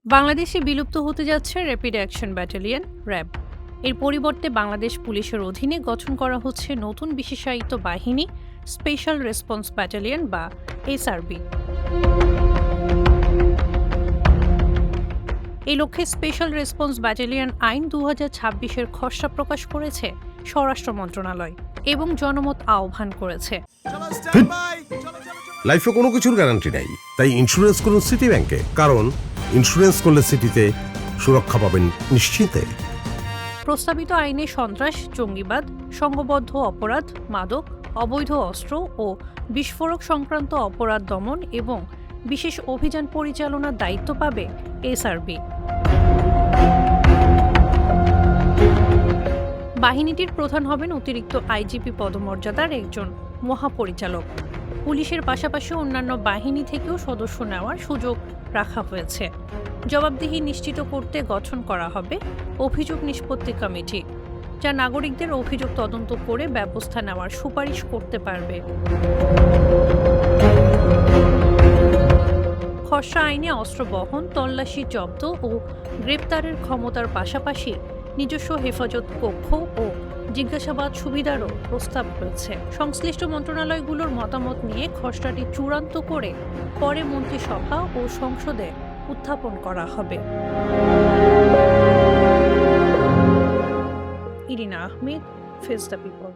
বাংলাদেশে বিলুপ্ত হতে যাচ্ছে র্যাপিড অ্যাকশন ব্যাটালিয়ন র্যাব। এর পরিবর্তে বাংলাদেশ পুলিশের অধীনে গঠন করা হচ্ছে নতুন বিশেষায়িত বাহিনী স্পেশাল রেসপন্স ব্যাটালিয়ন বা এসআরবি। এই লক্ষ্যে স্পেশাল রেসপন্স ব্যাটালিয়ন আইন 2026-এর খসড়া প্রকাশ করেছে স্বরাষ্ট্র মন্ত্রণালয় এবং জনমত আহ্বান করেছে। লাইফে কোনো কিছুর গ্যারান্টি নাই, তাই ইন্স্যুরেন্স করুন সিটি ব্যাংকে, কারণ ইন্স্যুরেন্স করলে সিটিতে সুরক্ষা পাবেন নিশ্চিন্তে। প্রস্তাবিত আইনে সন্ত্রাস, জঙ্গিবাদ, সংঘবদ্ধ অপরাধ, মাদক, অবৈধ অস্ত্র ও বিস্ফোরক সংক্রান্ত অপরাধ দমন এবং বিশেষ অভিযান পরিচালনার দায়িত্ব পাবে এসআরবি। বাহিনীটির প্রধান হবেন অতিরিক্ত আইজিপি পদমর্যাদার একজন মহাপরিচালক। পুলিশের পাশাপাশি অন্যান্য বাহিনী থেকেও সদস্য নেওয়ার সুযোগ রাখা হয়েছে। জবাবদিহি নিশ্চিত করতে গঠন করা হবে অভিযোগ নিষ্পত্তি কমিটি, যা নাগরিকদের অভিযোগ তদন্ত করে ব্যবস্থা নেওয়ার সুপারিশ করতে পারবে। খসড়া আইনে অস্ত্র বহন, তল্লাশি, জব্দ ও গ্রেপ্তারের ক্ষমতার পাশাপাশি নিজস্ব হেফাজত কক্ষ ও জিজ্ঞাসাবাদ সুবিধারও প্রস্তাব রয়েছে। সংশ্লিষ্ট মন্ত্রণালয়গুলোর মতামত নিয়ে খসড়াটি চূড়ান্ত করে পরে মন্ত্রিসভা ও সংসদে উত্থাপন করা হবে। Irina Ahmed, face the people.